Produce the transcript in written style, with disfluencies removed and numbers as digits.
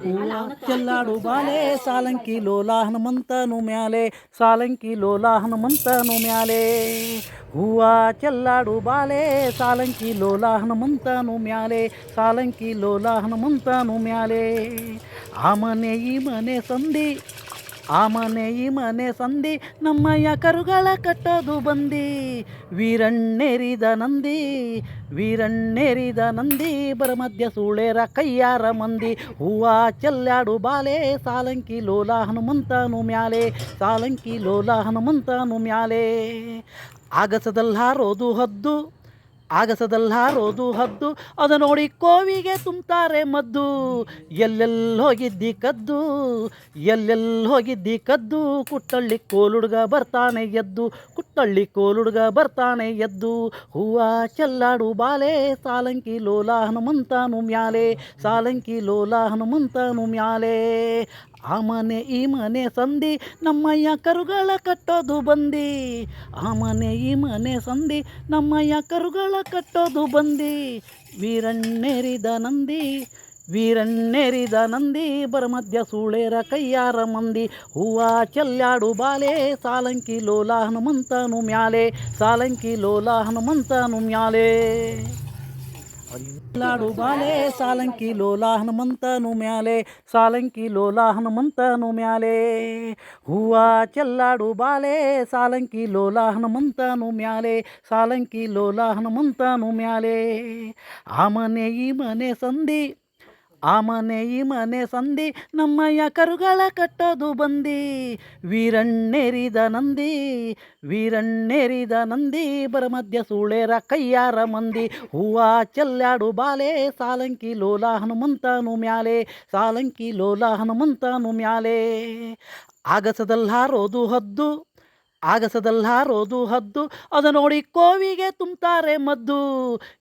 ಹೂವ ಚೆಲ್ಲಾಡು ಬಾಲೆ ಸಾಲಂಕಿ ಲೋಲ ಹನುಮಂತನು ಮ್ಯಾಲೆ ಸಾಲಂಕಿ ಲೋಲ ಹನುಮಂತನು ಮ್ಯಾಲೆ ಹೂವ ಚೆಲ್ಲಾಡು ಬಾಲೆ ಸಾಲಂಕಿ ಲೋಲ ಹನುಮಂತನು ಮ್ಯಾಲೆ ಸಾಲಂಕಿ ಲೋಲ ಹನುಮಂತನು ಮ್ಯಾಲೆ ಆ ಮನೆ ಈ ಮನೆ ಸಂಧಿ ಆ ಮನೆ ಈ ಮನೆ ಸಂಧಿ ನಮ್ಮಯ್ಯ ಕರುಗಳ ಕಟ್ಟೋದು ಬಂದಿ ವೀರಣ್ಣೇರಿದ ನಂದಿ ವೀರಣ್ಣೇರಿದ ನಂದಿ ಬರಮಧ್ಯ ಸೂಳೇರ ಕೈಯಾರ ಮಂದಿ ಹೂವ ಚೆಲ್ಲಾಡು ಬಾಲೆ ಸಾಲಂಕಿ ಲೋಲ ಹನುಮಂತನು ಮ್ಯಾಲೆ ಸಾಲಂಕಿ ಲೋಲ ಹನುಮಂತನು ಮ್ಯಾಲೆ ಆಗಸದಲ್ಲಿ ಹಾರೋದು ಹದ್ದು ಆಗಸದಲ್ಲಿ ಹಾರೋದು ಹದ್ದು ಅದು ನೋಡಿ ಕೋವಿಗೆ ತುಂಬ್ತಾರೆ ಮದ್ದು ಎಲ್ಲೆಲ್ಲಿ ಹೋಗಿದ್ದಿ ಕದ್ದು ಎಲ್ಲೆಲ್ಲಿ ಹೋಗಿದ್ದಿ ಕದ್ದು ಕುಟ್ಟಳ್ಳಿ ಕೋಲುಡ್ಗ ಬರ್ತಾನೆ ಎದ್ದು ಕುಟ್ಟಳ್ಳಿ ಕೋಲುಡ್ಗ ಬರ್ತಾನೆ ಎದ್ದು ಹೂವ ಚೆಲ್ಲಾಡು ಬಾಲೆ ಸಾಲಂಕಿ ಲೋಲ ಹನುಮಂತನು ಮ್ಯಾಲೆ ಸಾಲಂಕಿ ಲೋಲ ಹನುಮಂತನು ಮ್ಯಾಲೆ ಆ ಮನೆ ಈ ಮನೆ ಸಂಧಿ ನಮ್ಮಯ್ಯ ಕರುಗಳ ಕಟ್ಟೋದು ಬಂದಿ ಆ ಮನೆ ಈ ಮನೆ ಸಂಧಿ ನಮ್ಮಯ್ಯ ಕರುಗಳ ಕಟ್ಟೋದು ಬಂದಿ ವೀರಣ್ಣೇರಿದ ನಂದಿ ವೀರಣ್ಣೇರಿದ ನಂದಿ ಬರಮಧ್ಯ ಸೂಳೇರ ಕೈಯಾರ ಮಂದಿ ಹೂವ ಚೆಲ್ಲಾಡು ಬಾಲೆ ಸಾಲಂಕಿ ಲೋಲ ಹನುಮಂತನು ಮ್ಯಾಲೆ ಸಾಲಂಕಿ ಲೋಲ ಹನುಮಂತನು ಮ್ಯಾಲೆ ಚೆಲ್ಲಾಡು ಬಾಲೆ ಸಾಲಂಕಿ ಲೋಲ ಹನುಮಂತನು ಮ್ಯಾಲೆ ಸಾಲಂಕಿ ಲೋಲ ಹನುಮಂತನು ಮ್ಯಾಲೆ ಹೂವ ಚೆಲ್ಲಾಡು ಬಾಲೆ ಸಾಲಂಕಿ ಲೋಲ ಹನುಮಂತನು ಮ್ಯಾಲೆ ಸಾಲಂಕಿ ಲೋಲ ಹನುಮಂತನು ಮ್ಯಾಲೆ ಆ ಮನೆ ಈ ಮನೆ ಸಂಧಿ ಆ ಮನೆ ಈ ಮನೆ ಸಂಧಿ ನಮ್ಮಯ್ಯ ಕರುಗಳ ಕಟ್ಟೋದು ಬಂದಿ ವೀರಣ್ಣೇರಿದ ನಂದಿ ವೀರಣ್ಣೇರಿದ ನಂದಿ ಬರಮಧ್ಯ ಸೂಳೇರ ಕೈಯಾರ ಮಂದಿ ಹೂವ ಚೆಲ್ಲಾಡು ಬಾಲೆ ಸಾಲಂಕಿ ಲೋಲ ಹನುಮಂತನು ಮ್ಯಾಲೆ ಸಾಲಂಕಿ ಲೋಲ ಹನುಮಂತನು ಮ್ಯಾಲೆ ಆಗಸದಲ್ಲಿ ಹಾರೋದು ಹದ್ದು ಆಗಸದಲ್ಲಿ ಹಾರೋದು ಹದ್ದು ಅದು ನೋಡಿ ಕೋವಿಗೆ ತುಂಬ್ತಾರೆ ಮದ್ದು